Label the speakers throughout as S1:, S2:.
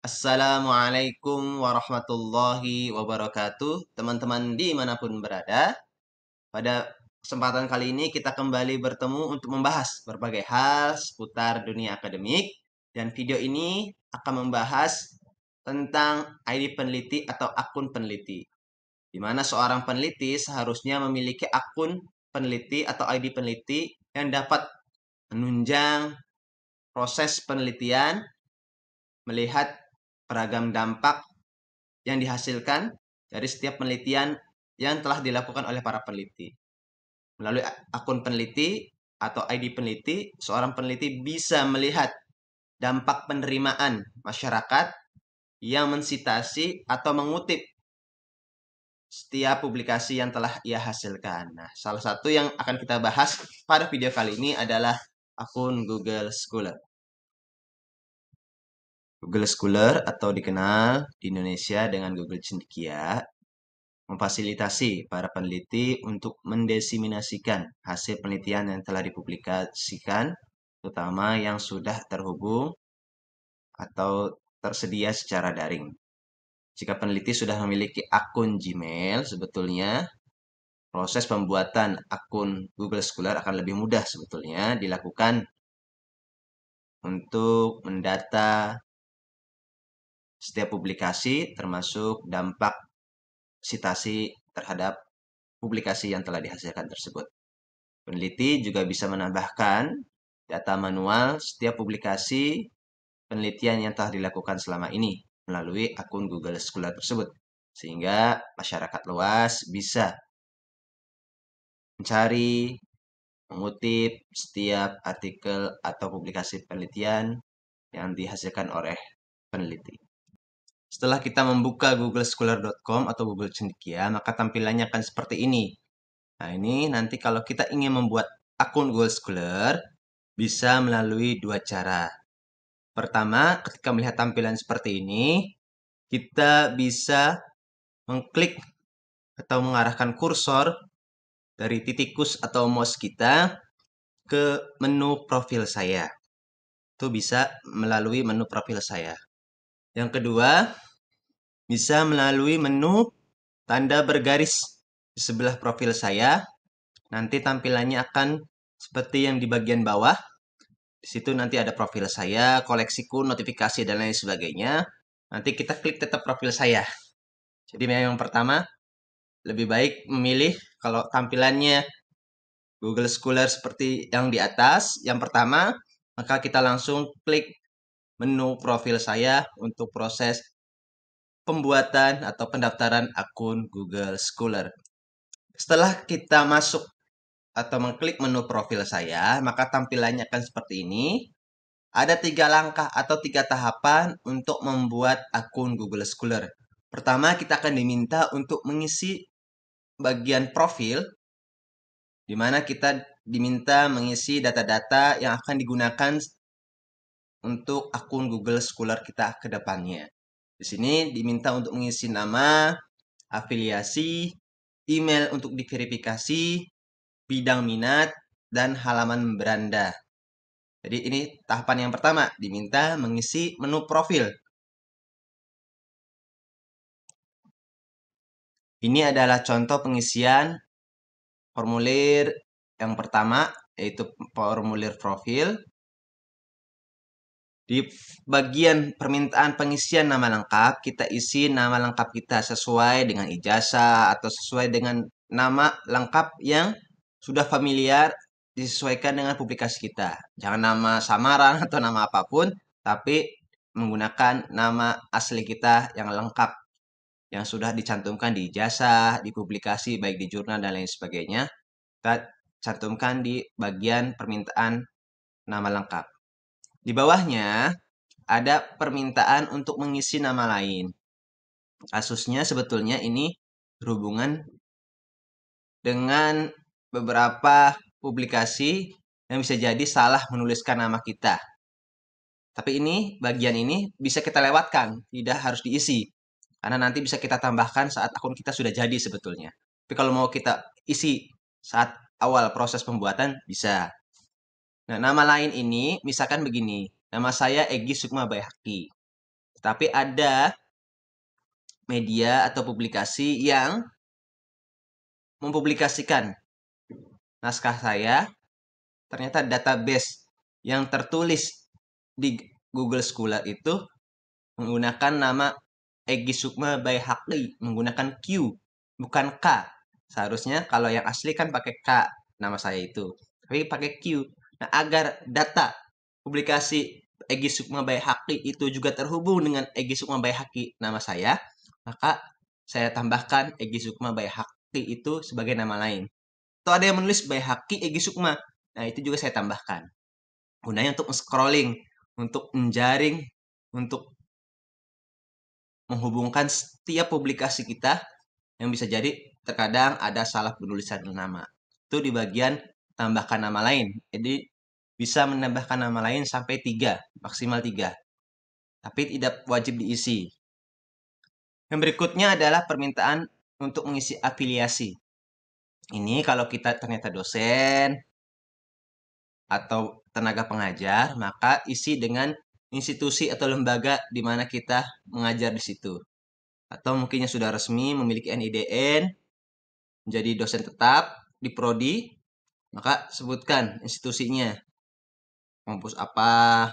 S1: Assalamualaikum warahmatullahi wabarakatuh, teman-teman dimanapun berada. Pada kesempatan kali ini kita kembali bertemu untuk membahas berbagai hal seputar dunia akademik. Dan video ini akan membahas tentang ID peneliti atau akun peneliti. Di mana seorang peneliti seharusnya memiliki akun peneliti atau ID peneliti yang dapat menunjang proses penelitian, melihat beragam dampak yang dihasilkan dari setiap penelitian yang telah dilakukan oleh para peneliti. Melalui akun peneliti atau ID peneliti, seorang peneliti bisa melihat dampak penerimaan masyarakat yang mensitasi atau mengutip setiap publikasi yang telah ia hasilkan. Nah, salah satu yang akan kita bahas pada video kali ini adalah akun Google Scholar. Google Scholar atau dikenal di Indonesia dengan Google Cendekia memfasilitasi para peneliti untuk mendesiminasikan hasil penelitian yang telah dipublikasikan, terutama yang sudah terhubung atau tersedia secara daring. Jika peneliti sudah memiliki akun Gmail, sebetulnya proses pembuatan akun Google Scholar akan lebih mudah sebetulnya dilakukan untuk mendata setiap publikasi termasuk dampak sitasi terhadap publikasi yang telah dihasilkan tersebut. Peneliti juga bisa menambahkan data manual setiap publikasi penelitian yang telah dilakukan selama ini melalui akun Google Scholar tersebut. Sehingga masyarakat luas bisa mencari, mengutip setiap artikel atau publikasi penelitian yang dihasilkan oleh peneliti. Setelah kita membuka googlescholar.com atau Google Cendekia, maka tampilannya akan seperti ini. Nah, ini nanti kalau kita ingin membuat akun Google Scholar, bisa melalui dua cara. Pertama, ketika melihat tampilan seperti ini, kita bisa mengklik atau mengarahkan kursor dari tikus atau mouse kita ke menu profil saya. Itu bisa melalui menu profil saya. Yang kedua, bisa melalui menu tanda bergaris di sebelah profil saya. Nanti tampilannya akan seperti yang di bagian bawah. Di situ nanti ada profil saya, koleksiku, notifikasi, dan lain sebagainya. Nanti kita klik tetap profil saya. Jadi yang pertama, lebih baik memilih kalau tampilannya Google Scholar seperti yang di atas. Yang pertama, maka kita langsung klik menu profil saya untuk proses pembuatan atau pendaftaran akun Google Scholar. Setelah kita masuk atau mengklik menu profil saya, maka tampilannya akan seperti ini. Ada 3 langkah atau 3 tahapan untuk membuat akun Google Scholar. Pertama, kita akan diminta untuk mengisi bagian profil, di mana kita diminta mengisi data-data yang akan digunakan untuk akun Google Scholar kita ke depannya. Di sini diminta untuk mengisi nama, afiliasi, email untuk diverifikasi, bidang minat, dan halaman beranda. Jadi ini tahapan yang pertama, diminta mengisi menu profil. Ini adalah contoh pengisian formulir yang pertama, yaitu formulir profil. Di bagian permintaan pengisian nama lengkap, kita isi nama lengkap kita sesuai dengan ijazah atau sesuai dengan nama lengkap yang sudah familiar disesuaikan dengan publikasi kita. Jangan nama samaran atau nama apapun, tapi menggunakan nama asli kita yang lengkap, yang sudah dicantumkan di ijazah, di publikasi, baik di jurnal dan lain sebagainya. Kita cantumkan di bagian permintaan nama lengkap. Di bawahnya ada permintaan untuk mengisi nama lain. Kasusnya sebetulnya ini berhubungan dengan beberapa publikasi yang bisa jadi salah menuliskan nama kita. Tapi ini, bagian ini bisa kita lewatkan, tidak harus diisi. Karena nanti bisa kita tambahkan saat akun kita sudah jadi sebetulnya. Tapi kalau mau kita isi saat awal proses pembuatan, bisa. Nah, nama lain ini misalkan begini. Nama saya Egy Sukma Bayhaqi. Tapi ada media atau publikasi yang mempublikasikan naskah saya, ternyata database yang tertulis di Google Scholar itu menggunakan nama Egy Sukma Baihaqi, menggunakan Q, bukan K. Seharusnya kalau yang asli kan pakai K, nama saya itu. Tapi pakai Q. Nah, agar data publikasi Egy Sukma Baihaqi itu juga terhubung dengan Egy Sukma Baihaqi, nama saya, maka saya tambahkan Egy Sukma Baihaqi itu sebagai nama lain. Atau ada yang menulis Baihaqi Egy Sukma. Nah, itu juga saya tambahkan. Gunanya untuk scrolling, untuk menjaring, untuk menghubungkan setiap publikasi kita yang bisa jadi terkadang ada salah penulisan nama. Itu di bagian tambahkan nama lain. Jadi bisa menambahkan nama lain sampai 3, maksimal 3. Tapi tidak wajib diisi. Yang berikutnya adalah permintaan untuk mengisi afiliasi. Ini kalau kita ternyata dosen atau tenaga pengajar, maka isi dengan institusi atau lembaga di mana kita mengajar di situ. Atau mungkin yang sudah resmi memiliki NIDN, menjadi dosen tetap di prodi, maka sebutkan institusinya. Kampus apa,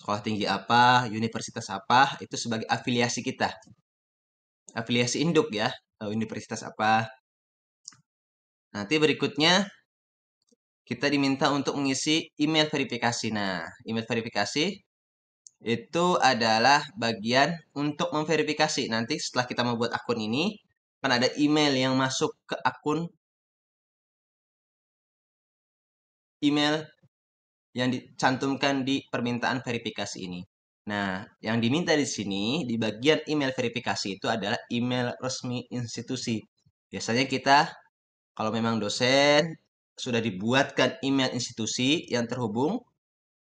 S1: sekolah tinggi apa, universitas apa, itu sebagai afiliasi kita. Afiliasi induk ya, atau universitas apa. Nanti berikutnya kita diminta untuk mengisi email verifikasi. Nah, email verifikasi itu adalah bagian untuk memverifikasi. Nanti setelah kita membuat akun ini, kan ada email yang masuk ke akun email yang dicantumkan di permintaan verifikasi ini. Nah, yang diminta di sini di bagian email verifikasi itu adalah email resmi institusi. Biasanya kita kalau memang dosen sudah dibuatkan email institusi yang terhubung,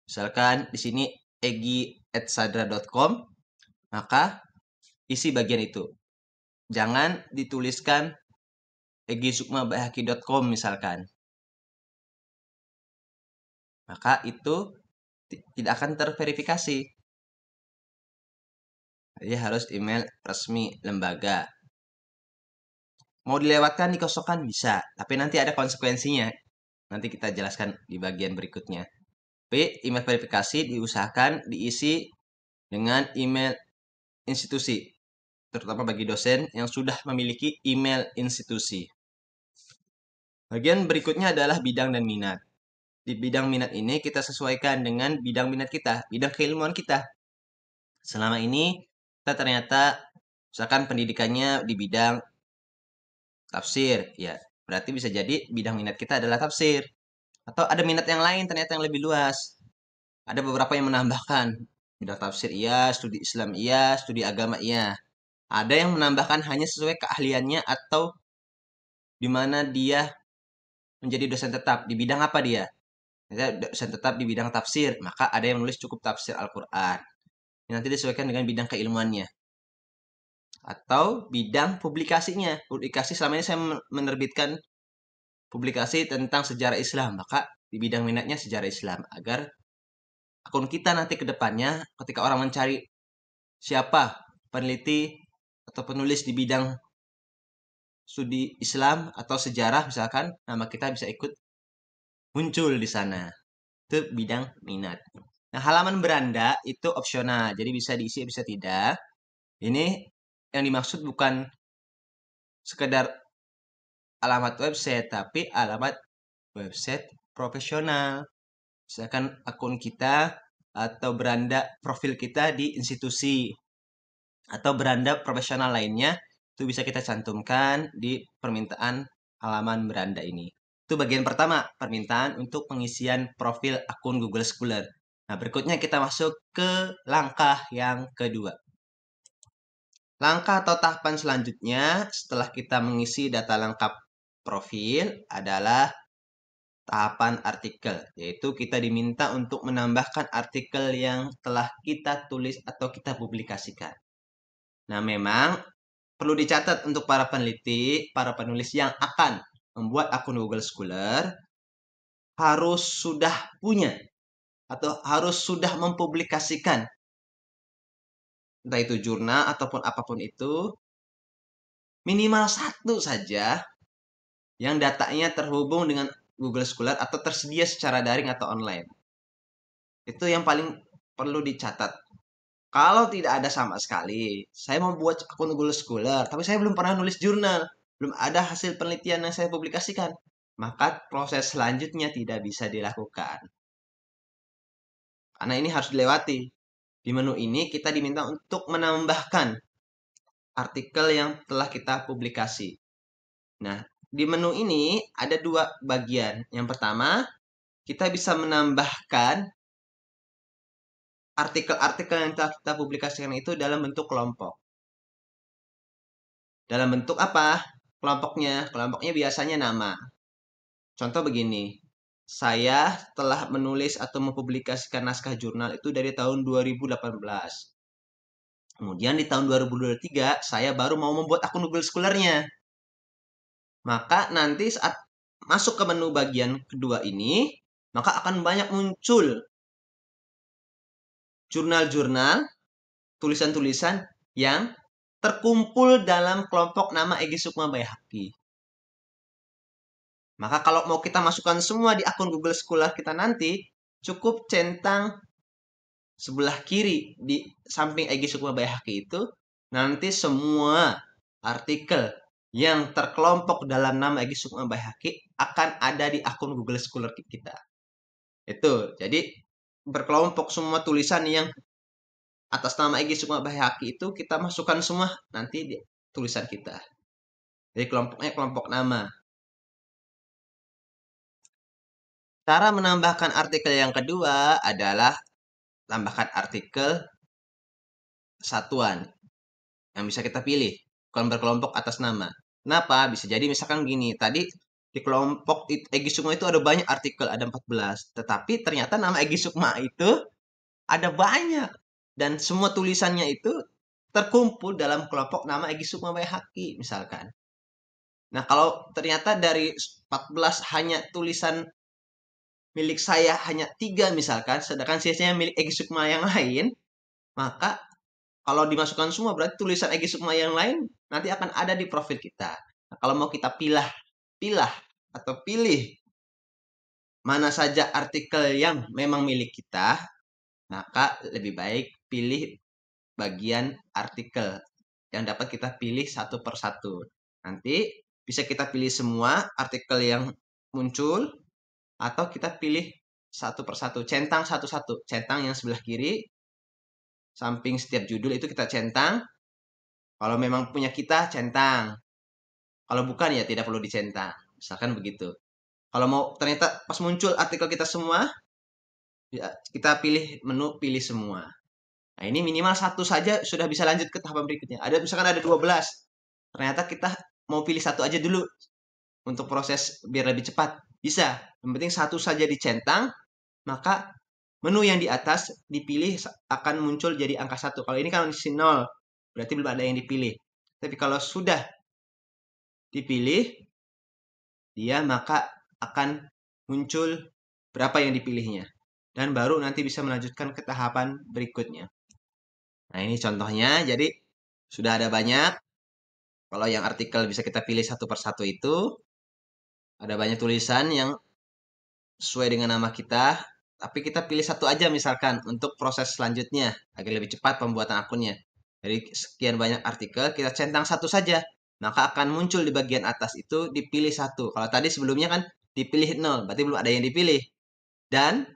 S1: misalkan di sini egi@sadra.com, maka isi bagian itu. Jangan dituliskan egisukmabaihaqi.com misalkan. Maka itu tidak akan terverifikasi. Jadi harus email resmi lembaga. Mau dilewatkan, dikosongkan bisa, tapi nanti ada konsekuensinya. Nanti kita jelaskan di bagian berikutnya. Tapi email verifikasi diusahakan diisi dengan email institusi, terutama bagi dosen yang sudah memiliki email institusi. Bagian berikutnya adalah bidang dan minat. Di bidang minat ini kita sesuaikan dengan bidang minat kita, bidang keilmuan kita. Selama ini kita ternyata misalkan pendidikannya di bidang tafsir, ya berarti bisa jadi bidang minat kita adalah tafsir. Atau ada minat yang lain ternyata yang lebih luas. Ada beberapa yang menambahkan bidang tafsir iya, studi Islam iya, studi agama iya. Ada yang menambahkan hanya sesuai keahliannya atau di mana dia menjadi dosen tetap di bidang apa dia. Misalnya dosen tetap di bidang tafsir, maka ada yang menulis cukup tafsir Al-Quran. Nanti disesuaikan dengan bidang keilmuannya. Atau bidang publikasinya. Publikasi selama ini saya menerbitkan publikasi tentang sejarah Islam, maka di bidang minatnya sejarah Islam. Agar akun kita nanti ke depannya ketika orang mencari siapa peneliti atau penulis di bidang studi Islam atau sejarah misalkan, nama kita bisa ikut muncul di sana. Itu bidang minat. Nah, halaman beranda itu opsional, jadi bisa diisi bisa tidak. Ini yang dimaksud bukan sekedar alamat website, tapi alamat website profesional. Misalkan akun kita atau beranda profil kita di institusi atau beranda profesional lainnya, itu bisa kita cantumkan di permintaan halaman beranda ini. Itu bagian pertama, permintaan untuk pengisian profil akun Google Scholar. Nah, berikutnya kita masuk ke langkah yang kedua. Langkah atau tahapan selanjutnya setelah kita mengisi data lengkap profil adalah tahapan artikel, yaitu kita diminta untuk menambahkan artikel yang telah kita tulis atau kita publikasikan. Nah, memang perlu dicatat untuk para peneliti, para penulis yang akan membuat akun Google Scholar harus sudah punya atau harus sudah mempublikasikan entah itu jurnal ataupun apapun itu, minimal satu saja yang datanya terhubung dengan Google Scholar atau tersedia secara daring atau online. Itu yang paling perlu dicatat. Kalau tidak ada sama sekali, saya mau buat akun Google Scholar, tapi saya belum pernah nulis jurnal, belum ada hasil penelitian yang saya publikasikan, maka proses selanjutnya tidak bisa dilakukan. Karena ini harus dilewati. Di menu ini kita diminta untuk menambahkan artikel yang telah kita publikasi. Nah, di menu ini ada dua bagian. Yang pertama, kita bisa menambahkan artikel-artikel yang telah kita publikasikan itu dalam bentuk kelompok. Dalam bentuk apa? Kelompoknya. Kelompoknya biasanya nama. Contoh begini. Saya telah menulis atau mempublikasikan naskah jurnal itu dari tahun 2018. Kemudian di tahun 2023, saya baru mau membuat akun Google Scholar-nya. Maka nanti saat masuk ke menu bagian kedua ini, maka akan banyak muncul jurnal-jurnal, tulisan-tulisan yang terkumpul dalam kelompok nama Egy Sukma Baihaqi. Maka kalau mau kita masukkan semua di akun Google Scholar kita nanti, cukup centang sebelah kiri di samping Egy Sukma Baihaqi itu, nanti semua artikel yang terkelompok dalam nama Egy Sukma Baihaqi akan ada di akun Google Scholar kita. Itu, jadi berkelompok semua tulisan yang atas nama Egy Sukma Baihaqi itu kita masukkan semua nanti di tulisan kita. Jadi kelompoknya kelompok nama. Cara menambahkan artikel yang kedua adalah tambahkan artikel satuan yang bisa kita pilih, bukan berkelompok atas nama. Kenapa? Bisa jadi misalkan gini, tadi di kelompok Egy Sukma itu ada banyak artikel, ada 14. Tetapi ternyata nama Egy Sukma itu ada banyak. Dan semua tulisannya itu terkumpul dalam kelompok nama Egy Sukma Baihaqi, misalkan. Nah, kalau ternyata dari 14 hanya tulisan milik saya hanya 3 misalkan, sedangkan sisanya milik Egy Sukma yang lain, maka kalau dimasukkan semua berarti tulisan Egy Sukma yang lain nanti akan ada di profil kita. Nah, kalau mau kita pilah atau pilih mana saja artikel yang memang milik kita, maka lebih baik pilih bagian artikel yang dapat kita pilih satu per satu. Nanti bisa kita pilih semua artikel yang muncul, atau kita pilih satu per satu, centang satu-satu. Centang yang sebelah kiri, samping setiap judul itu kita centang. Kalau memang punya kita, centang. Kalau bukan, ya tidak perlu dicentang. Misalkan begitu. Kalau mau ternyata pas muncul artikel kita semua, ya, kita pilih menu pilih semua. Nah, ini minimal satu saja sudah bisa lanjut ke tahapan berikutnya. Ada misalkan ada 12. Ternyata kita mau pilih satu aja dulu untuk proses biar lebih cepat. Bisa. Yang penting satu saja dicentang, maka menu yang di atas dipilih akan muncul jadi angka 1. Kalau ini kan isi 0, berarti belum ada yang dipilih. Tapi kalau sudah dipilih, dia maka akan muncul berapa yang dipilihnya. Dan baru nanti bisa melanjutkan ke tahapan berikutnya. Nah, ini contohnya. Jadi, sudah ada banyak. Kalau yang artikel bisa kita pilih satu per satu itu, ada banyak tulisan yang sesuai dengan nama kita, tapi kita pilih satu aja misalkan untuk proses selanjutnya, agar lebih cepat pembuatan akunnya. Dari sekian banyak artikel, kita centang satu saja, maka akan muncul di bagian atas itu dipilih satu. Kalau tadi sebelumnya kan dipilih 0, berarti belum ada yang dipilih. Dan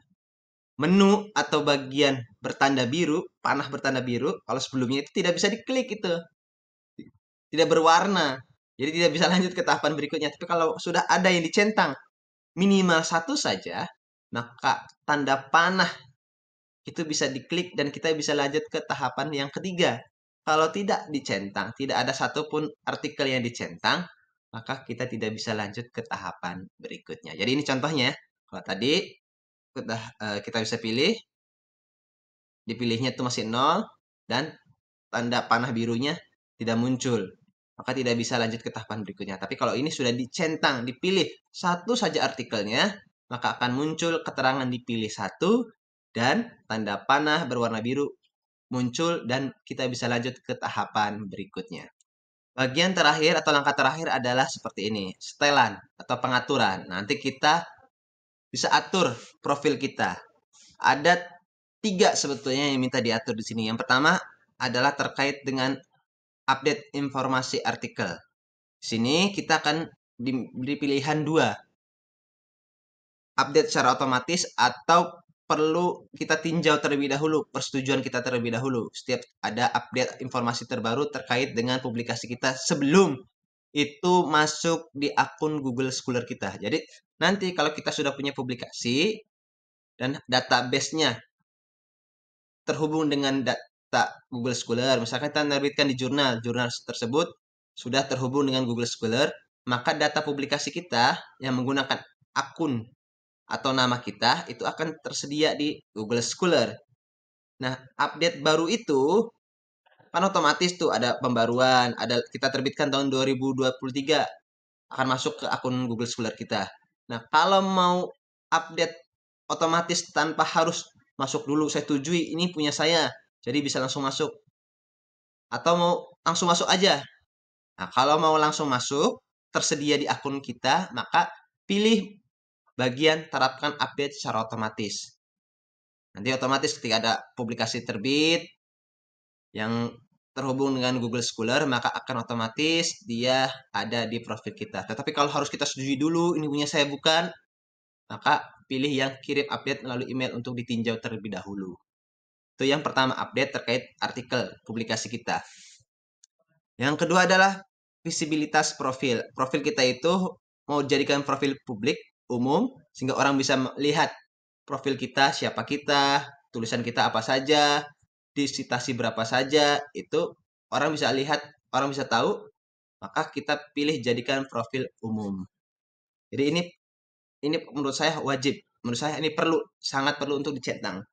S1: menu atau bagian bertanda biru, panah bertanda biru, kalau sebelumnya itu tidak bisa diklik itu. Tidak berwarna. Jadi tidak bisa lanjut ke tahapan berikutnya. Tapi kalau sudah ada yang dicentang minimal satu saja, maka tanda panah itu bisa diklik dan kita bisa lanjut ke tahapan yang ketiga. Kalau tidak dicentang, tidak ada satupun artikel yang dicentang, maka kita tidak bisa lanjut ke tahapan berikutnya. Jadi ini contohnya. Kalau tadi kita bisa pilih, dipilihnya itu masih 0, dan tanda panah birunya tidak muncul. Maka tidak bisa lanjut ke tahapan berikutnya. Tapi kalau ini sudah dicentang, dipilih satu saja artikelnya, maka akan muncul keterangan dipilih satu, dan tanda panah berwarna biru muncul dan kita bisa lanjut ke tahapan berikutnya. Bagian terakhir atau langkah terakhir adalah seperti ini, setelan atau pengaturan. Nanti kita bisa atur profil kita. Ada 3 sebetulnya yang minta diatur di sini. Yang pertama adalah terkait dengan update informasi artikel. Di sini kita akan diberi pilihan 2. Update secara otomatis atau perlu kita tinjau terlebih dahulu, persetujuan kita terlebih dahulu. Setiap ada update informasi terbaru terkait dengan publikasi kita sebelum itu masuk di akun Google Scholar kita. Jadi nanti kalau kita sudah punya publikasi dan database-nya terhubung dengan data Google Scholar, misalkan kita menerbitkan di jurnal tersebut sudah terhubung dengan Google Scholar, maka data publikasi kita yang menggunakan akun atau nama kita itu akan tersedia di Google Scholar. Nah, update baru itu kan otomatis tuh ada pembaruan, kita terbitkan tahun 2023 akan masuk ke akun Google Scholar kita. Nah, kalau mau update otomatis tanpa harus masuk dulu, saya setujui ini punya saya, jadi bisa langsung masuk. Atau mau langsung masuk aja. Nah, kalau mau langsung masuk, tersedia di akun kita, maka pilih bagian terapkan update secara otomatis. Nanti otomatis ketika ada publikasi terbit yang terhubung dengan Google Scholar, maka akan otomatis dia ada di profil kita. Tetapi kalau harus kita setujui dulu, ini punya saya bukan, maka pilih yang kirim update melalui email untuk ditinjau terlebih dahulu. Itu yang pertama, update terkait artikel publikasi kita. Yang kedua adalah visibilitas profil. Profil kita itu mau jadikan profil publik, umum, sehingga orang bisa melihat profil kita, siapa kita, tulisan kita apa saja, di citasi berapa saja, itu orang bisa lihat, orang bisa tahu, maka kita pilih jadikan profil umum. Jadi ini menurut saya wajib, menurut saya ini sangat perlu untuk dicentang.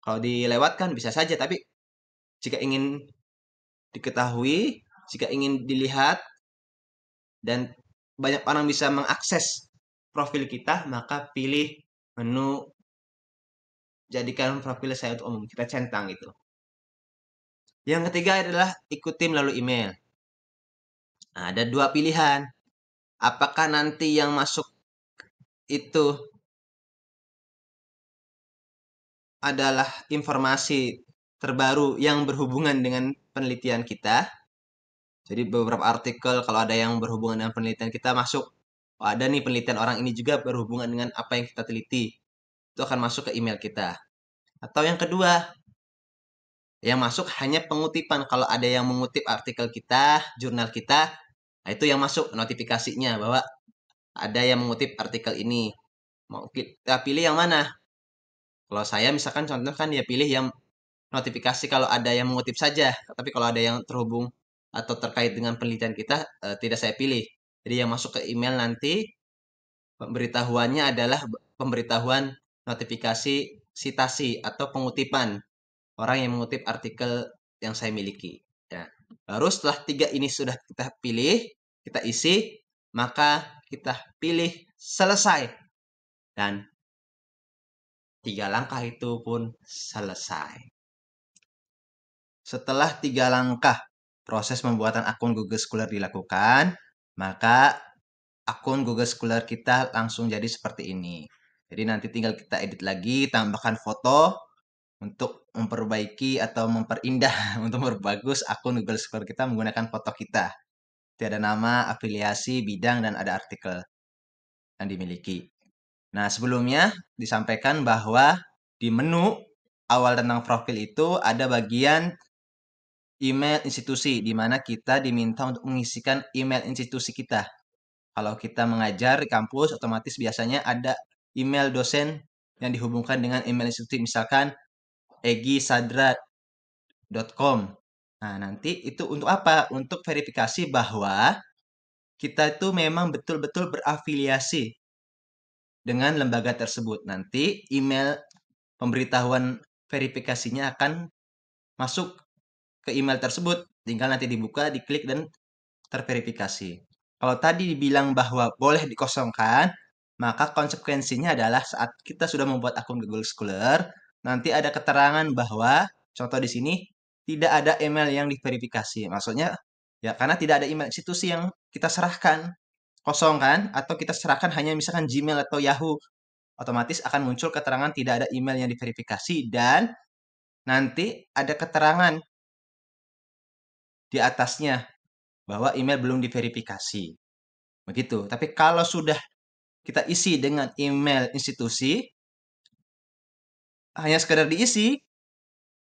S1: Kalau dilewatkan bisa saja, tapi jika ingin diketahui, jika ingin dilihat, dan banyak orang bisa mengakses profil kita, maka pilih menu jadikan profil saya untuk umum, kita centang itu. Yang ketiga adalah ikuti melalui email. Nah, ada 2 pilihan. Apakah nanti yang masuk itu adalah informasi terbaru yang berhubungan dengan penelitian kita. Jadi beberapa artikel kalau ada yang berhubungan dengan penelitian kita masuk. Oh, ada nih penelitian orang ini juga berhubungan dengan apa yang kita teliti. Itu akan masuk ke email kita. Atau yang kedua, yang masuk hanya pengutipan. Kalau ada yang mengutip artikel kita, jurnal kita, nah itu yang masuk notifikasinya bahwa ada yang mengutip artikel ini. Mau kita pilih yang mana? Kalau saya misalkan contoh kan ya pilih yang notifikasi kalau ada yang mengutip saja. Tapi kalau ada yang terhubung atau terkait dengan penelitian kita, tidak saya pilih. Jadi yang masuk ke email nanti pemberitahuannya adalah pemberitahuan notifikasi sitasi atau pengutipan orang yang mengutip artikel yang saya miliki. Ya. Baru setelah 3 ini sudah kita pilih, kita isi, maka kita pilih selesai. Dan 3 langkah itu pun selesai. Setelah 3 langkah proses pembuatan akun Google Scholar dilakukan, maka akun Google Scholar kita langsung jadi seperti ini. Jadi nanti tinggal kita edit lagi, tambahkan foto untuk memperbaiki atau memperindah, untuk memperbagus akun Google Scholar kita menggunakan foto kita. Tidak ada nama, afiliasi, bidang, dan ada artikel yang dimiliki. Nah, sebelumnya disampaikan bahwa di menu awal tentang profil itu ada bagian email institusi, di mana kita diminta untuk mengisikan email institusi kita. Kalau kita mengajar di kampus, otomatis biasanya ada email dosen yang dihubungkan dengan email institusi, misalkan egisadra.com. Nah, nanti itu untuk apa? Untuk verifikasi bahwa kita itu memang betul-betul berafiliasi dengan lembaga tersebut. Nanti email pemberitahuan verifikasinya akan masuk ke email tersebut. Tinggal nanti dibuka, diklik, dan terverifikasi. Kalau tadi dibilang bahwa boleh dikosongkan, maka konsekuensinya adalah saat kita sudah membuat akun Google Scholar, nanti ada keterangan bahwa, contoh di sini, tidak ada email yang diverifikasi. Maksudnya, ya karena tidak ada email institusi yang kita serahkan. Kosong kan? Atau kita serahkan hanya misalkan Gmail atau Yahoo. Otomatis akan muncul keterangan tidak ada email yang diverifikasi dan nanti ada keterangan di atasnya bahwa email belum diverifikasi. Begitu. Tapi kalau sudah kita isi dengan email institusi, hanya sekedar diisi,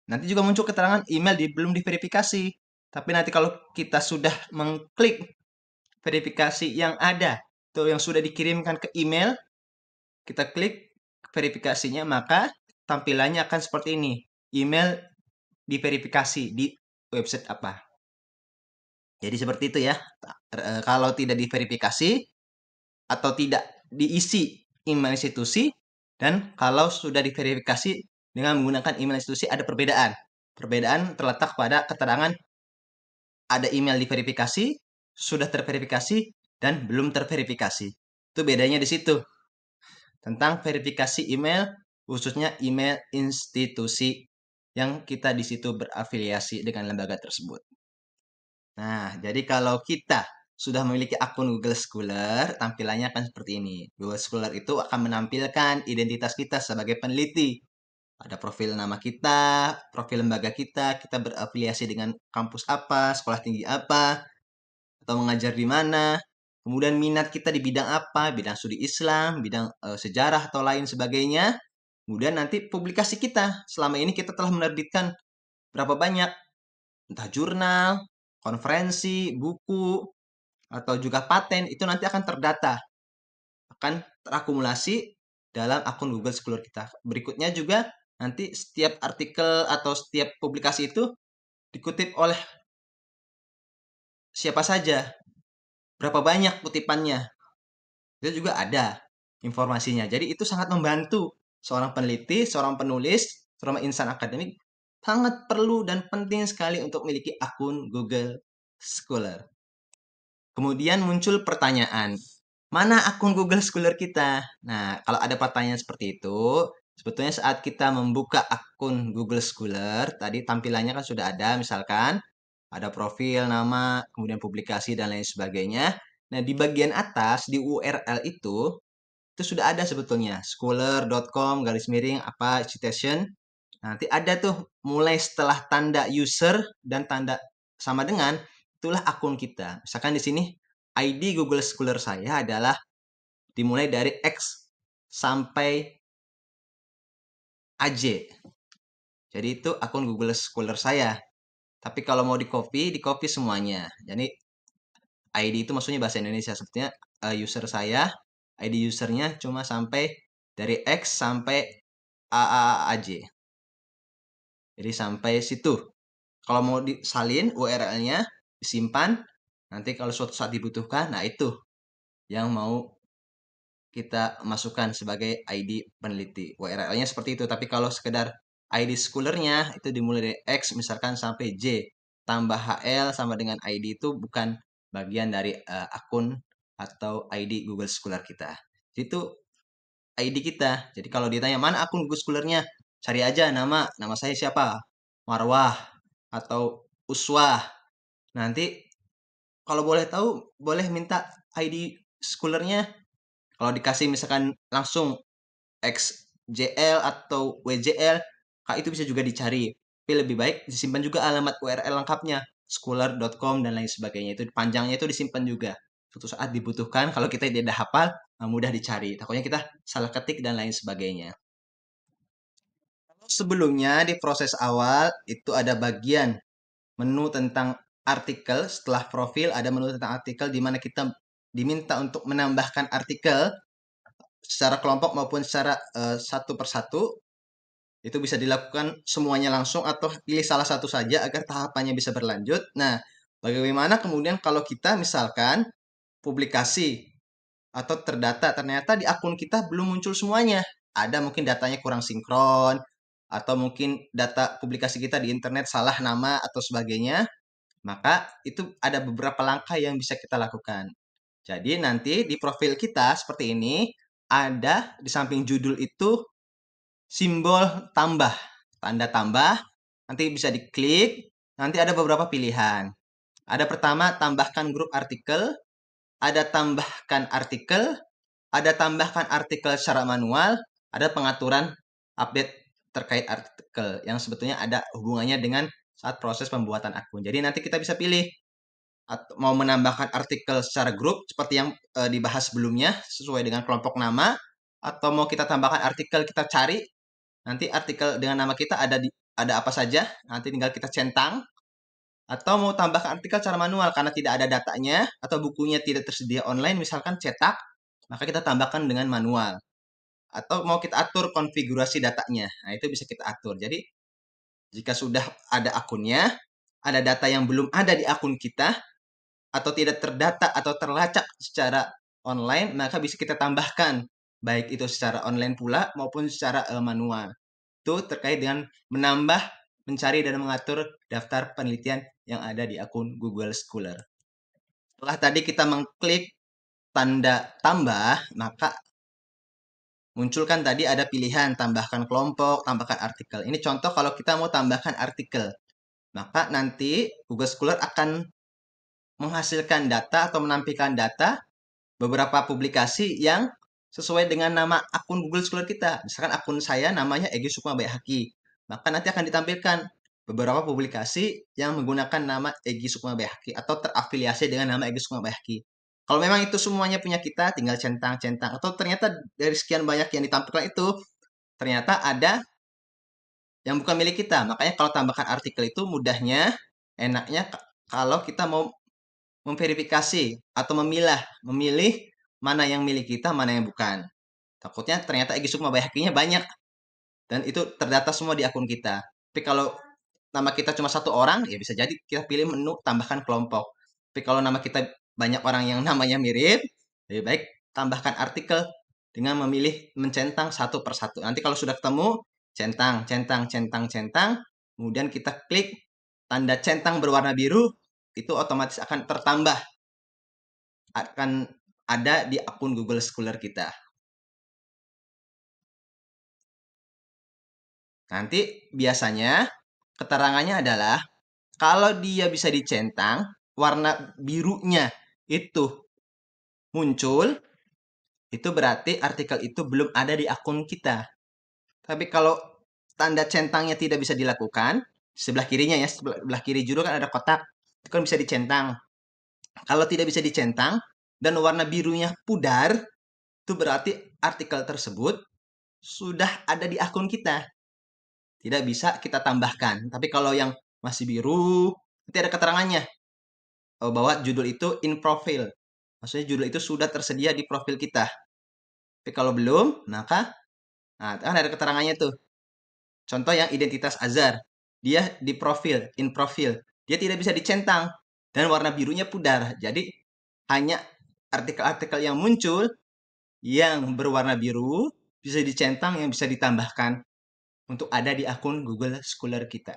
S1: nanti juga muncul keterangan email belum diverifikasi. Tapi nanti kalau kita sudah mengklik verifikasi yang ada, atau yang sudah dikirimkan ke email, kita klik verifikasinya, maka tampilannya akan seperti ini. Email diverifikasi di website apa. Jadi seperti itu ya. Kalau tidak diverifikasi atau tidak diisi email institusi, dan kalau sudah diverifikasi dengan menggunakan email institusi ada perbedaan. Perbedaan terletak pada keterangan ada email diverifikasi, sudah terverifikasi, dan belum terverifikasi. Itu bedanya di situ. Tentang verifikasi email, khususnya email institusi yang kita di situ berafiliasi dengan lembaga tersebut. Nah, jadi kalau kita sudah memiliki akun Google Scholar, tampilannya akan seperti ini. Google Scholar itu akan menampilkan identitas kita sebagai peneliti. Ada profil nama kita, profil lembaga kita berafiliasi dengan kampus apa, sekolah tinggi apa, atau mengajar di mana. Kemudian minat kita di bidang apa, bidang studi Islam, bidang sejarah atau lain sebagainya. Kemudian nanti publikasi kita. Selama ini kita telah menerbitkan berapa banyak, entah jurnal, konferensi, buku, atau juga paten, itu nanti akan terdata, akan terakumulasi dalam akun Google Scholar kita. Berikutnya juga nanti setiap artikel atau setiap publikasi itu dikutip oleh siapa saja, berapa banyak kutipannya, itu juga ada informasinya. Jadi itu sangat membantu seorang peneliti, seorang penulis, seorang insan akademik sangat perlu dan penting sekali untuk memiliki akun Google Scholar. Kemudian muncul pertanyaan, mana akun Google Scholar kita? Nah, kalau ada pertanyaan seperti itu, sebetulnya saat kita membuka akun Google Scholar, tadi tampilannya kan sudah ada, misalkan ada profil, nama, kemudian publikasi, dan lain sebagainya. Nah, di bagian atas, di URL itu sudah ada sebetulnya, scholar.com, garis miring, apa, citation. Nanti ada tuh, mulai setelah tanda user dan tanda sama dengan, itulah akun kita. Misalkan di sini, ID Google Scholar saya adalah dimulai dari X sampai AJ. Jadi itu akun Google Scholar saya. Tapi kalau mau di copy semuanya. Jadi ID itu maksudnya bahasa Indonesia. Sepertinya user saya, ID usernya cuma sampai dari X sampai AAAJ. Jadi sampai situ. Kalau mau disalin URL-nya, disimpan, nanti kalau suatu saat dibutuhkan, nah itu yang mau kita masukkan sebagai ID peneliti. URL-nya seperti itu. Tapi kalau sekedar ID schoolernya itu dimulai dari X misalkan sampai J tambah HL sama dengan ID itu bukan bagian dari akun atau ID Google Scholar kita. Itu ID kita. Jadi kalau ditanya mana akun Google Scholar-nya, cari aja nama saya siapa? Marwah atau Uswah. Nanti kalau boleh tahu boleh minta ID schooler-nya. Kalau dikasih misalkan langsung XJL atau WJL, itu bisa juga dicari. Tapi lebih baik disimpan juga alamat URL lengkapnya, scholar.com dan lain sebagainya. Itu panjangnya itu disimpan juga. Suatu saat dibutuhkan, kalau kita tidak hafal, mudah dicari. Takutnya kita salah ketik dan lain sebagainya. Sebelumnya di proses awal itu ada bagian menu tentang artikel. Setelah profil ada menu tentang artikel di mana kita diminta untuk menambahkan artikel secara kelompok maupun secara satu persatu. Itu bisa dilakukan semuanya langsung atau pilih salah satu saja agar tahapannya bisa berlanjut. Nah, bagaimana kemudian kalau kita misalkan publikasi atau terdata ternyata di akun kita belum muncul semuanya. Ada mungkin datanya kurang sinkron atau mungkin data publikasi kita di internet salah nama atau sebagainya. Maka itu ada beberapa langkah yang bisa kita lakukan. Jadi nanti di profil kita seperti ini ada di samping judul itu simbol tambah, tanda tambah, nanti bisa diklik, nanti ada beberapa pilihan. Ada pertama, tambahkan grup artikel, ada tambahkan artikel, ada tambahkan artikel secara manual, ada pengaturan update terkait artikel yang sebetulnya ada hubungannya dengan saat proses pembuatan akun. Jadi nanti kita bisa pilih mau menambahkan artikel secara grup seperti yang dibahas sebelumnya sesuai dengan kelompok nama, atau mau kita tambahkan artikel, kita cari nanti artikel dengan nama kita ada apa saja, nanti tinggal kita centang. Atau mau tambahkan artikel secara manual karena tidak ada datanya atau bukunya tidak tersedia online, misalkan cetak, maka kita tambahkan dengan manual. Atau mau kita atur konfigurasi datanya, nah itu bisa kita atur. Jadi jika sudah ada akunnya, ada data yang belum ada di akun kita, atau tidak terdata atau terlacak secara online, maka bisa kita tambahkan, baik itu secara online pula maupun secara manual. Itu terkait dengan menambah, mencari, dan mengatur daftar penelitian yang ada di akun Google Scholar. Setelah tadi kita mengklik tanda tambah, maka munculkan tadi ada pilihan tambahkan kelompok, tambahkan artikel. Ini contoh kalau kita mau tambahkan artikel. Maka nanti Google Scholar akan menghasilkan data atau menampilkan data beberapa publikasi yang sesuai dengan nama akun Google Scholar kita. Misalkan akun saya namanya Egy Sukma Bayhaqi. Maka nanti akan ditampilkan beberapa publikasi yang menggunakan nama Egy Sukma Bayhaqi atau terafiliasi dengan nama Egy Sukma Bayhaqi. Kalau memang itu semuanya punya kita, tinggal centang-centang. Atau ternyata dari sekian banyak yang ditampilkan itu, ternyata ada yang bukan milik kita. Makanya kalau tambahkan artikel itu mudahnya, enaknya kalau kita mau memverifikasi atau memilih mana yang milik kita, mana yang bukan. Takutnya ternyata Egy Sukma Bayhaqinya banyak dan itu terdata semua di akun kita. Tapi kalau nama kita cuma satu orang, ya bisa jadi kita pilih menu tambahkan kelompok. Tapi kalau nama kita banyak orang yang namanya mirip, lebih baik tambahkan artikel dengan memilih mencentang satu persatu. Nanti kalau sudah ketemu, centang, centang, centang, centang, kemudian kita klik tanda centang berwarna biru, itu otomatis akan tertambah, akan ada di akun Google Scholar kita. Nanti biasanya keterangannya adalah kalau dia bisa dicentang, warna birunya itu muncul, itu berarti artikel itu belum ada di akun kita. Tapi kalau tanda centangnya tidak bisa dilakukan, sebelah kirinya ya, sebelah kiri judul kan ada kotak, itu kan bisa dicentang. Kalau tidak bisa dicentang dan warna birunya pudar, itu berarti artikel tersebut sudah ada di akun kita. Tidak bisa kita tambahkan. Tapi kalau yang masih biru, nanti ada keterangannya bahwa judul itu in profile. Maksudnya judul itu sudah tersedia di profil kita. Tapi kalau belum, maka kan ada keterangannya tuh. Contoh yang identitas Azhar. Dia di profil, in profile. Dia tidak bisa dicentang. Dan warna birunya pudar. Jadi hanya artikel-artikel yang muncul yang berwarna biru bisa dicentang, yang bisa ditambahkan untuk ada di akun Google Scholar kita.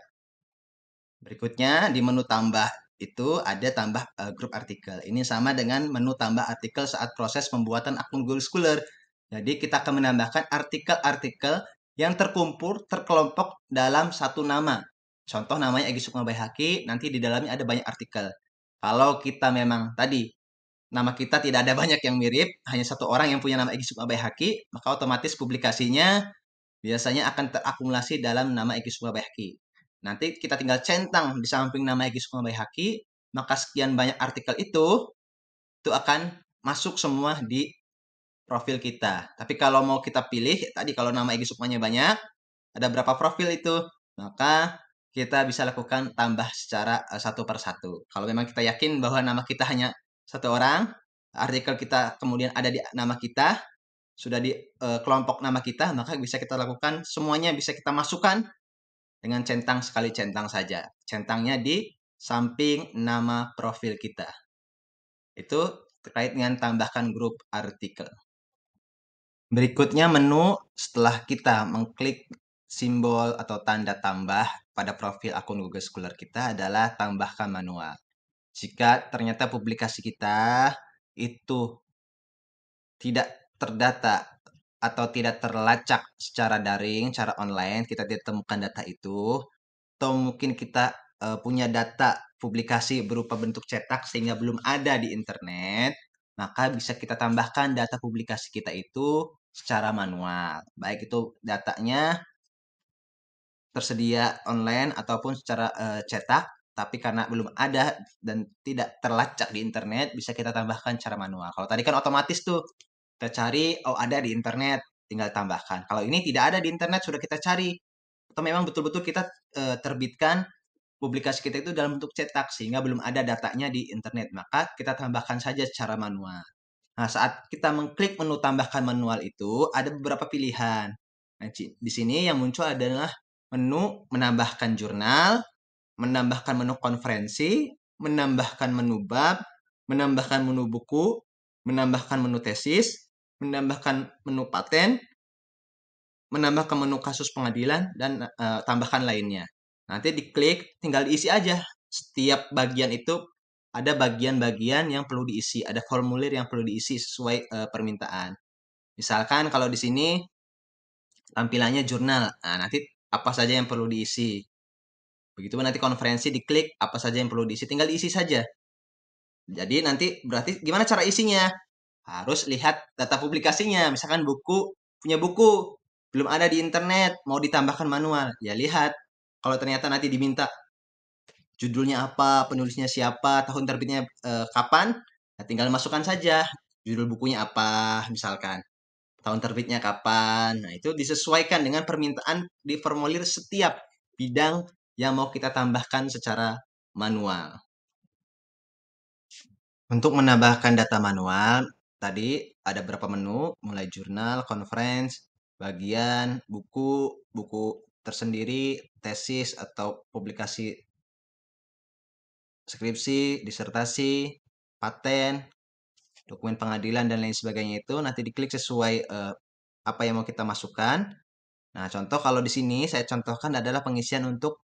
S1: Berikutnya di menu tambah itu ada tambah grup artikel. Ini sama dengan menu tambah artikel saat proses pembuatan akun Google Scholar. Jadi kita akan menambahkan artikel-artikel yang terkelompok dalam satu nama. Contoh namanya Egy Sukma Bayhaqi, nanti di dalamnya ada banyak artikel. Kalau kita memang tadi nama kita tidak ada banyak yang mirip, hanya satu orang yang punya nama Egy Sukma Bayhaqi, maka otomatis publikasinya biasanya akan terakumulasi dalam nama Egy Sukma Bayhaqi. Nanti kita tinggal centang di samping nama Egy Sukma Bayhaqi, maka sekian banyak artikel itu akan masuk semua di profil kita. Tapi kalau mau kita pilih, tadi kalau nama Egy Sukmanya banyak, ada berapa profil itu, maka kita bisa lakukan tambah secara satu per satu. Kalau memang kita yakin bahwa nama kita hanya satu orang, artikel kita kemudian ada di nama kita, sudah di kelompok nama kita, maka bisa kita lakukan semuanya, bisa kita masukkan dengan centang sekali centang saja. Centangnya di samping nama profil kita. Itu terkait dengan tambahkan grup artikel. Berikutnya menu setelah kita mengklik simbol atau tanda tambah pada profil akun Google Scholar kita adalah tambahkan manual. Jika ternyata publikasi kita itu tidak terdata atau tidak terlacak secara daring, secara online, kita tidak temukan data itu, atau mungkin kita punya data publikasi berupa bentuk cetak sehingga belum ada di internet, maka bisa kita tambahkan data publikasi kita itu secara manual. Baik itu datanya tersedia online ataupun secara cetak, tapi karena belum ada dan tidak terlacak di internet, bisa kita tambahkan secara manual. Kalau tadi kan otomatis tuh kita cari, oh ada di internet, tinggal tambahkan. Kalau ini tidak ada di internet, sudah kita cari. Atau memang betul-betul kita terbitkan publikasi kita itu dalam bentuk cetak, sehingga belum ada datanya di internet. Maka kita tambahkan saja secara manual. Nah, saat kita mengklik menu tambahkan manual itu, ada beberapa pilihan. Nah, di sini yang muncul adalah menu menambahkan jurnal, menambahkan menu konferensi, menambahkan menu bab, menambahkan menu buku, menambahkan menu tesis, menambahkan menu paten, menambahkan menu kasus pengadilan, dan tambahkan lainnya. Nanti diklik, tinggal diisi aja. Setiap bagian itu ada bagian-bagian yang perlu diisi, ada formulir yang perlu diisi sesuai permintaan. Misalkan kalau di sini tampilannya jurnal, nah nanti apa saja yang perlu diisi. Begitu nanti konferensi diklik, apa saja yang perlu diisi, tinggal diisi saja. Jadi nanti berarti gimana cara isinya? Harus lihat data publikasinya. Misalkan punya buku, belum ada di internet, mau ditambahkan manual. Ya lihat, kalau ternyata nanti diminta judulnya apa, penulisnya siapa, tahun terbitnya kapan, ya tinggal masukkan saja. Judul bukunya apa, misalkan. Tahun terbitnya kapan. Nah, itu disesuaikan dengan permintaan di formulir setiap bidang yang mau kita tambahkan secara manual. Untuk menambahkan data manual, tadi ada berapa menu, mulai jurnal, conference, bagian, buku, buku tersendiri, tesis atau publikasi skripsi, disertasi, paten, dokumen pengadilan, dan lain sebagainya itu nanti diklik sesuai apa yang mau kita masukkan. Nah, contoh kalau di sini saya contohkan adalah pengisian untuk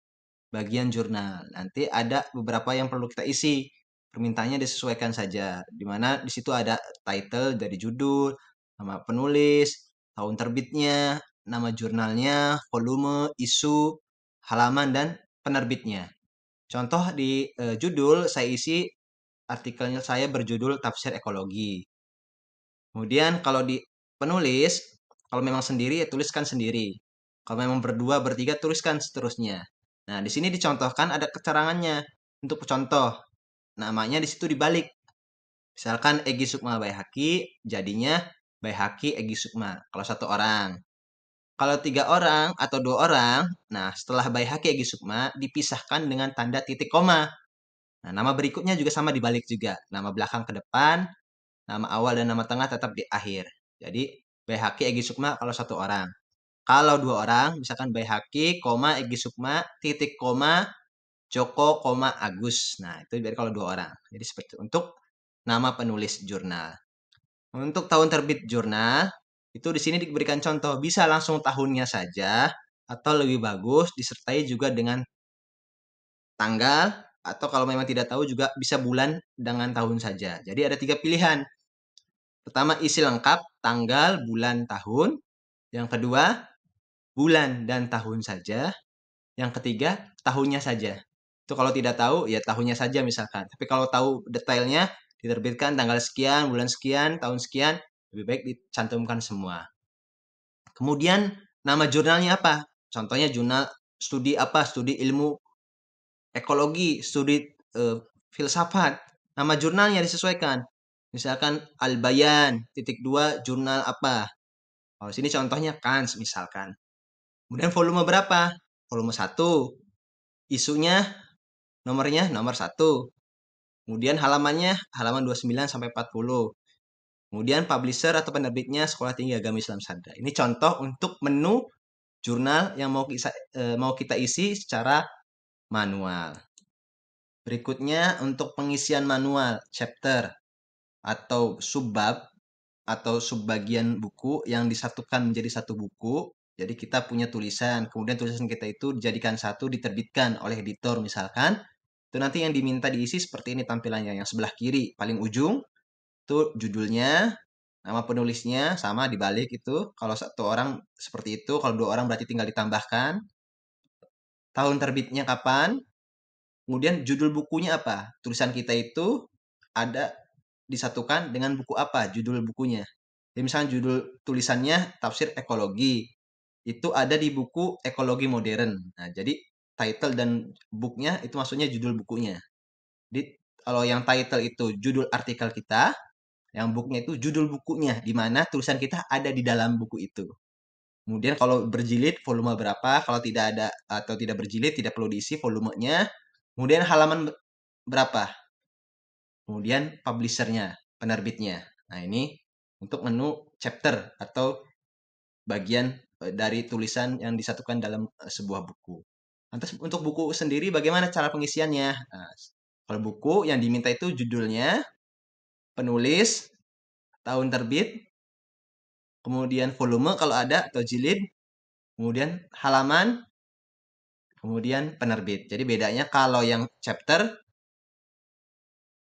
S1: bagian jurnal. Nanti ada beberapa yang perlu kita isi. Permintaannya disesuaikan saja. Di mana di situ ada title dari judul, nama penulis, tahun terbitnya, nama jurnalnya, volume, isu, halaman, dan penerbitnya. Contoh di judul saya isi artikelnya saya berjudul Tafsir Ekologi. Kemudian kalau di penulis, kalau memang sendiri ya tuliskan sendiri. Kalau memang berdua, bertiga tuliskan seterusnya. Nah, di sini dicontohkan ada keterangannya. Untuk contoh, namanya di situ dibalik. Misalkan Egi Sukma Baihaqi, jadinya Baihaqi Egi Sukma. Kalau satu orang. Kalau 3 orang atau 2 orang, nah setelah Baihaqi Egi Sukma dipisahkan dengan tanda titik koma. Nah, nama berikutnya juga sama dibalik juga. Nama belakang ke depan, nama awal dan nama tengah tetap di akhir. Jadi Baihaqi Egi Sukma kalau 1 orang. Kalau 2 orang, misalkan Baihaqi, Egi Sukma, titik koma, Joko, Agus. Nah, itu dari kalau 2 orang. Jadi seperti itu. Untuk nama penulis jurnal. Untuk tahun terbit jurnal, itu di sini diberikan contoh. Bisa langsung tahunnya saja, atau lebih bagus disertai juga dengan tanggal, atau kalau memang tidak tahu juga bisa bulan dengan tahun saja. Jadi ada 3 pilihan. Pertama, isi lengkap, tanggal, bulan, tahun. Yang kedua, bulan dan tahun saja. Yang ketiga, tahunnya saja. Itu kalau tidak tahu, ya tahunnya saja misalkan. Tapi kalau tahu detailnya, diterbitkan tanggal sekian, bulan sekian, tahun sekian, lebih baik dicantumkan semua. Kemudian, nama jurnalnya apa? Contohnya jurnal studi apa? Studi ilmu ekologi, studi filsafat. Nama jurnalnya disesuaikan. Misalkan Al-Bayan, *2, jurnal apa? Kalau sini contohnya Kans misalkan. Kemudian volume berapa? Volume 1. Isunya, nomornya nomor 1. Kemudian halamannya halaman 29 sampai 40. Kemudian publisher atau penerbitnya Sekolah Tinggi Agama Islam Sadra. Ini contoh untuk menu jurnal yang mau kita isi secara manual. Berikutnya untuk pengisian manual chapter atau subbab atau subbagian buku yang disatukan menjadi satu buku. Jadi kita punya tulisan, kemudian tulisan kita itu dijadikan satu, diterbitkan oleh editor misalkan. Itu nanti yang diminta diisi seperti ini tampilannya. Yang sebelah kiri paling ujung itu judulnya, nama penulisnya sama dibalik itu. Kalau 1 orang seperti itu, kalau 2 orang berarti tinggal ditambahkan. Tahun terbitnya kapan, Kemudian judul bukunya apa? Tulisan kita itu ada disatukan dengan buku apa judul bukunya. Jadi misalnya judul tulisannya Tafsir Ekologi. Itu ada di buku Ekologi Modern. Nah, jadi title dan booknya itu maksudnya judul bukunya. Jadi kalau yang title itu judul artikel kita, yang booknya itu judul bukunya, di mana tulisan kita ada di dalam buku itu. Kemudian kalau berjilid volume berapa, kalau tidak ada atau tidak berjilid tidak perlu diisi volumenya. Kemudian halaman berapa. Kemudian publishernya, penerbitnya. Nah ini untuk menu chapter atau bagian dari tulisan yang disatukan dalam sebuah buku. Lantas untuk buku sendiri bagaimana cara pengisiannya? Nah, kalau buku yang diminta itu judulnya, penulis, tahun terbit, kemudian volume kalau ada atau jilid, kemudian halaman, kemudian penerbit. Jadi bedanya kalau yang chapter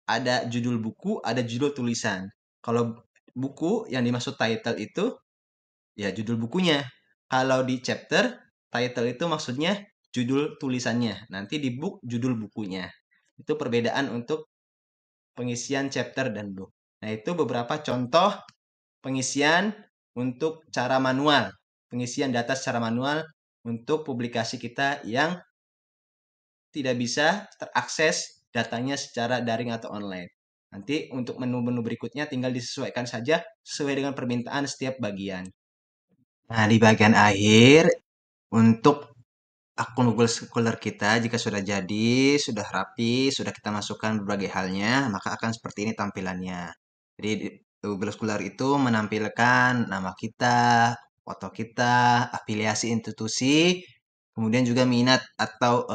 S1: ada judul buku, ada judul tulisan. Kalau buku yang dimaksud title itu ya judul bukunya. Kalau di chapter, title itu maksudnya judul tulisannya. Nanti di book judul bukunya. Itu perbedaan untuk pengisian chapter dan book. Nah, itu beberapa contoh pengisian untuk cara manual. Pengisian data secara manual untuk publikasi kita yang tidak bisa terakses datanya secara daring atau online. Nanti untuk menu-menu berikutnya tinggal disesuaikan saja sesuai dengan permintaan setiap bagian. Nah, di bagian akhir untuk akun Google Scholar kita jika sudah jadi, sudah rapi, sudah kita masukkan berbagai halnya, maka akan seperti ini tampilannya. Jadi Google Scholar itu menampilkan nama kita, foto kita, afiliasi institusi, kemudian juga minat atau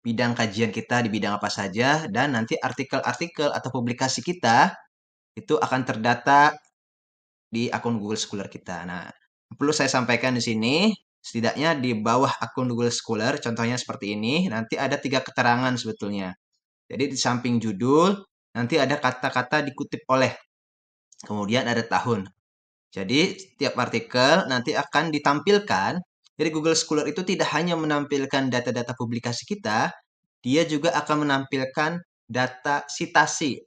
S1: bidang kajian kita di bidang apa saja, dan nanti artikel-artikel atau publikasi kita itu akan terdata di akun Google Scholar kita. Nah, perlu saya sampaikan di sini, setidaknya di bawah akun Google Scholar, contohnya seperti ini, nanti ada 3 keterangan sebetulnya. Jadi di samping judul, nanti ada kata-kata dikutip oleh, kemudian ada tahun. Jadi setiap artikel nanti akan ditampilkan. Jadi Google Scholar itu tidak hanya menampilkan data-data publikasi kita, dia juga akan menampilkan data sitasi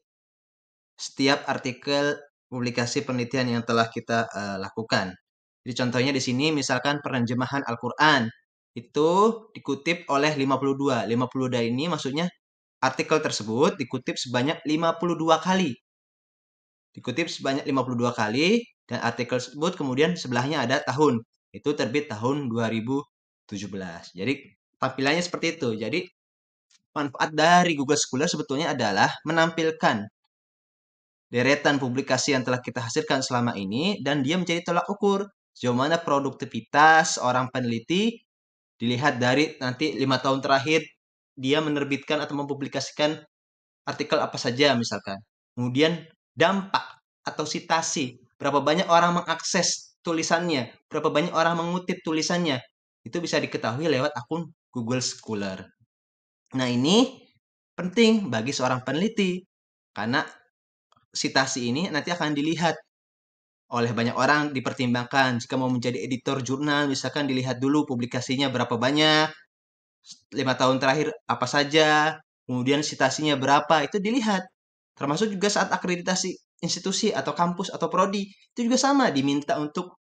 S1: setiap artikel publikasi penelitian yang telah kita lakukan. Jadi contohnya di sini misalkan penerjemahan Al-Quran itu dikutip oleh 52. 52 ini maksudnya artikel tersebut dikutip sebanyak 52 kali. Dikutip sebanyak 52 kali dan artikel tersebut kemudian sebelahnya ada tahun. Itu terbit tahun 2017. Jadi tampilannya seperti itu. Jadi manfaat dari Google Scholar sebetulnya adalah menampilkan deretan publikasi yang telah kita hasilkan selama ini dan dia menjadi tolak ukur sejauh mana produktivitas seorang peneliti dilihat dari nanti 5 tahun terakhir dia menerbitkan atau mempublikasikan artikel apa saja misalkan. Kemudian dampak atau sitasi, berapa banyak orang mengakses tulisannya, berapa banyak orang mengutip tulisannya, itu bisa diketahui lewat akun Google Scholar. Nah ini penting bagi seorang peneliti karena sitasi ini nanti akan dilihat oleh banyak orang, dipertimbangkan. Jika mau menjadi editor jurnal, misalkan dilihat dulu publikasinya berapa banyak, 5 tahun terakhir apa saja, kemudian sitasinya berapa, itu dilihat. Termasuk juga saat akreditasi institusi atau kampus atau prodi, itu juga sama, diminta untuk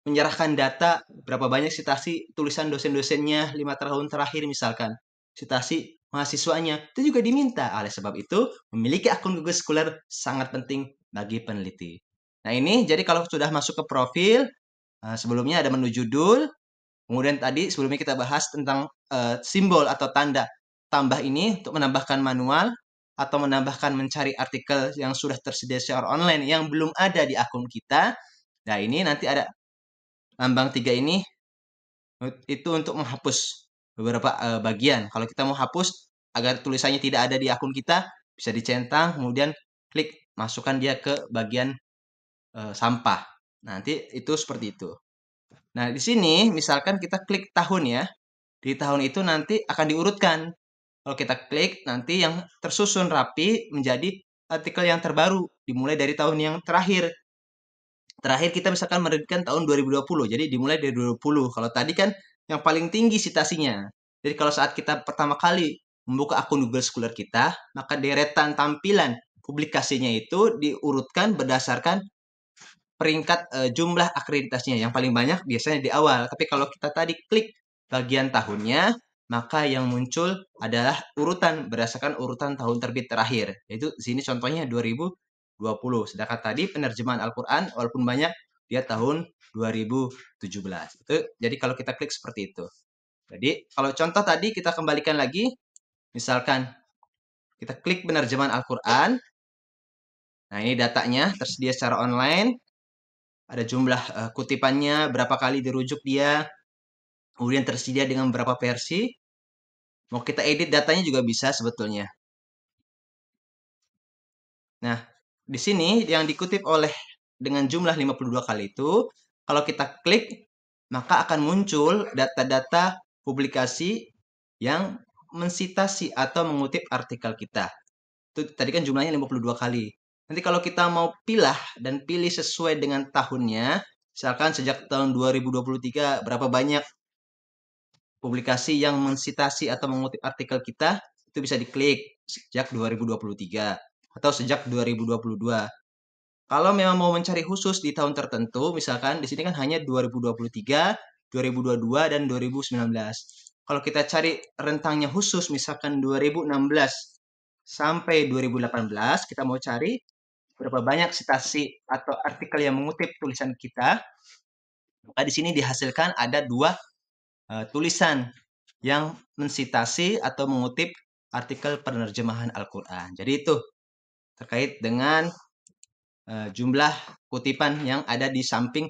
S1: menyerahkan data berapa banyak sitasi tulisan dosen-dosennya 5 tahun terakhir misalkan. Sitasi mahasiswanya, itu juga diminta. Oleh sebab itu, memiliki akun Google Scholar sangat penting bagi peneliti. Nah ini, jadi kalau sudah masuk ke profil, sebelumnya ada menu judul, kemudian tadi sebelumnya kita bahas tentang simbol atau tanda tambah ini untuk menambahkan manual atau menambahkan mencari artikel yang sudah tersedia secara online yang belum ada di akun kita. Nah ini nanti ada lambang 3 ini itu untuk menghapus beberapa bagian. Kalau kita mau hapus agar tulisannya tidak ada di akun kita, bisa dicentang, kemudian klik masukkan dia ke bagian sampah. Nanti itu seperti itu. Nah, di sini misalkan kita klik tahun ya. Di tahun itu nanti akan diurutkan. Kalau kita klik, nanti yang tersusun rapi menjadi artikel yang terbaru. Dimulai dari tahun yang terakhir. Terakhir kita misalkan menerbitkan tahun 2020. Jadi dimulai dari 2020. Kalau tadi kan yang paling tinggi sitasinya. Jadi kalau saat kita pertama kali membuka akun Google Scholar kita, maka deretan tampilan publikasinya itu diurutkan berdasarkan peringkat jumlah akreditasinya. Yang paling banyak biasanya di awal. Tapi kalau kita tadi klik bagian tahunnya, maka yang muncul adalah urutan berdasarkan urutan tahun terbit terakhir. Yaitu di sini contohnya 2020. Sedangkan tadi penerjemahan Al-Quran walaupun banyak dia tahun 2017. Jadi kalau kita klik seperti itu. Jadi kalau contoh tadi kita kembalikan lagi, misalkan kita klik penerjemahan Al-Quran. Nah ini datanya tersedia secara online. Ada jumlah kutipannya, berapa kali dirujuk dia, kemudian tersedia dengan berapa versi. Mau kita edit datanya juga bisa sebetulnya. Nah, di sini yang dikutip oleh dengan jumlah 52 kali itu, kalau kita klik, maka akan muncul data-data publikasi yang mensitasi atau mengutip artikel kita. Itu tadi kan jumlahnya 52 kali. Nanti kalau kita mau dan pilih sesuai dengan tahunnya, misalkan sejak tahun 2023 berapa banyak publikasi yang mensitasi atau mengutip artikel kita, itu bisa diklik sejak 2023 atau sejak 2022. Kalau memang mau mencari khusus di tahun tertentu, misalkan di sini kan hanya 2023, 2022, dan 2019. Kalau kita cari rentangnya khusus, misalkan 2016 sampai 2018, kita mau cari berapa banyak citasi atau artikel yang mengutip tulisan kita, maka di sini dihasilkan ada dua tulisan yang mensitasi atau mengutip artikel penerjemahan Al-Quran. Jadi itu terkait dengan jumlah kutipan yang ada di samping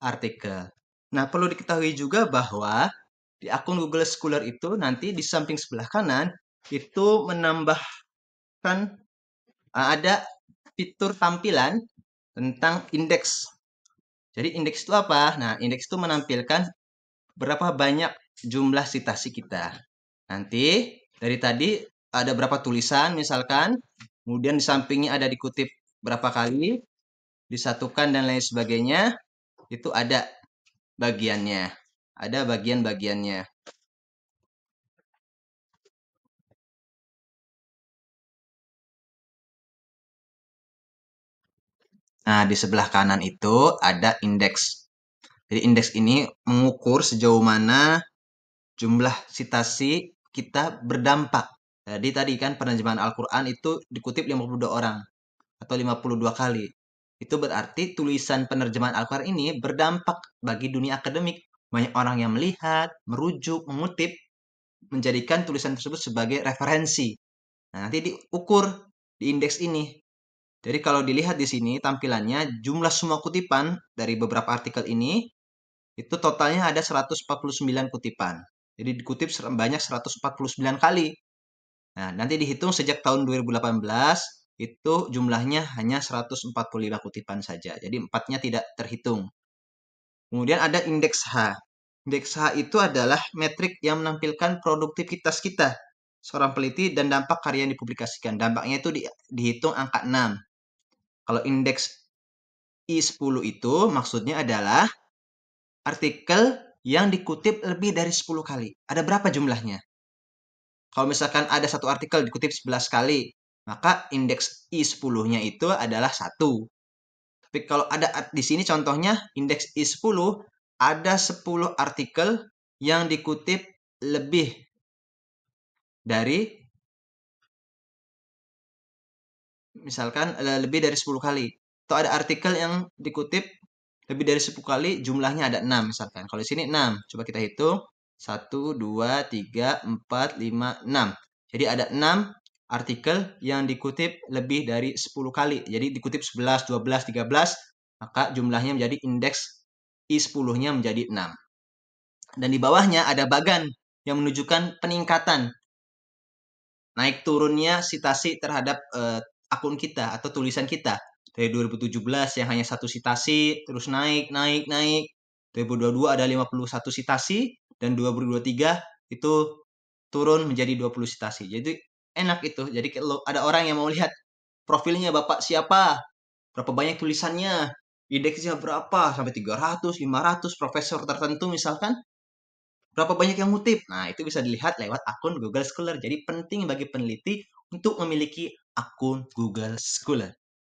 S1: artikel. Nah, perlu diketahui juga bahwa di akun Google Scholar itu nanti di samping sebelah kanan itu menambahkan ada fitur tampilan tentang indeks. Jadi indeks itu apa? Nah, indeks itu menampilkan berapa banyak jumlah citasi kita. Nanti dari tadi ada berapa tulisan misalkan, kemudian di sampingnya ada dikutip berapa kali, disatukan dan lain sebagainya, itu ada bagiannya. Ada bagian-bagiannya. Nah, di sebelah kanan itu ada indeks. Jadi indeks ini mengukur sejauh mana jumlah citasi kita berdampak. Jadi tadi kan penerjemahan Al-Quran itu dikutip 52 orang atau 52 kali. Itu berarti tulisan penerjemahan Al-Quran ini berdampak bagi dunia akademik. Banyak orang yang melihat, merujuk, mengutip, menjadikan tulisan tersebut sebagai referensi. Nah, nanti diukur di indeks ini. Jadi kalau dilihat di sini tampilannya jumlah semua kutipan dari beberapa artikel ini itu totalnya ada 149 kutipan. Jadi dikutip banyak 149 kali. Nah, nanti dihitung sejak tahun 2018 itu jumlahnya hanya 145 kutipan saja. Jadi empatnya tidak terhitung. Kemudian ada indeks H. Indeks H itu adalah metrik yang menampilkan produktivitas kita seorang peneliti dan dampak karya yang dipublikasikan. Dampaknya itu dihitung angka 6. Kalau indeks I10 itu maksudnya adalah artikel yang dikutip lebih dari 10 kali. Ada berapa jumlahnya? Kalau misalkan ada satu artikel dikutip 11 kali, maka indeks I10-nya itu adalah 1. Tapi kalau ada di sini contohnya indeks I10 ada 10 artikel yang dikutip lebih dari misalkan lebih dari 10 kali. Atau ada artikel yang dikutip lebih dari 10 kali jumlahnya ada 6 misalkan. Kalau di sini 6. Coba kita hitung. 1, 2, 3, 4, 5, 6. Jadi ada 6 artikel yang dikutip lebih dari 10 kali. Jadi dikutip 11, 12, 13. Maka jumlahnya menjadi indeks I10-nya menjadi 6. Dan di bawahnya ada bagan yang menunjukkan peningkatan. Naik turunnya citasi terhadap akun kita atau tulisan kita. Dari 2017 yang hanya satu citasi, terus naik. 2022 ada 51 citasi, dan 2023 itu turun menjadi 20 citasi. Jadi enak itu. Jadi kalau ada orang yang mau lihat profilnya Bapak siapa, berapa banyak tulisannya, indeksnya berapa, sampai 300, 500, profesor tertentu misalkan, berapa banyak yang ngutip. Nah, itu bisa dilihat lewat akun Google Scholar. Jadi penting bagi peneliti untuk memiliki akun Google Scholar.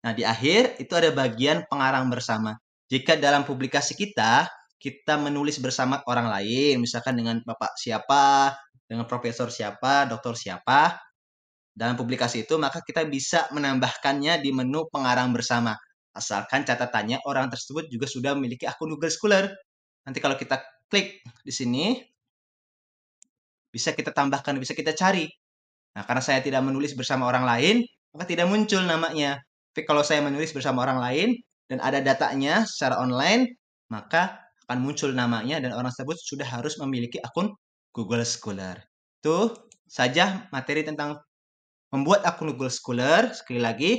S1: Nah, di akhir itu ada bagian pengarang bersama. Jika dalam publikasi kita menulis bersama orang lain, misalkan dengan Bapak siapa, dengan Profesor siapa, Dokter siapa, dalam publikasi itu, maka kita bisa menambahkannya di menu pengarang bersama. Asalkan catatannya orang tersebut juga sudah memiliki akun Google Scholar. Nanti kalau kita klik di sini, bisa kita tambahkan, bisa kita cari. Nah, karena saya tidak menulis bersama orang lain, maka tidak muncul namanya. Tapi kalau saya menulis bersama orang lain dan ada datanya secara online, maka akan muncul namanya dan orang tersebut sudah harus memiliki akun Google Scholar. Itu saja materi tentang membuat akun Google Scholar. Sekali lagi,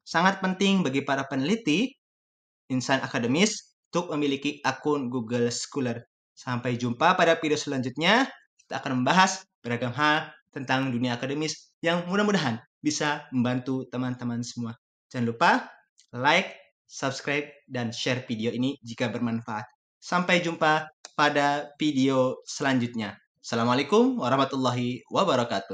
S1: sangat penting bagi para peneliti, insan akademis, untuk memiliki akun Google Scholar. Sampai jumpa pada video selanjutnya. Kita akan membahas beragam hal tentang dunia akademis yang mudah-mudahan bisa membantu teman-teman semua. Jangan lupa like, subscribe, dan share video ini jika bermanfaat. Sampai jumpa pada video selanjutnya. Assalamualaikum warahmatullahi wabarakatuh.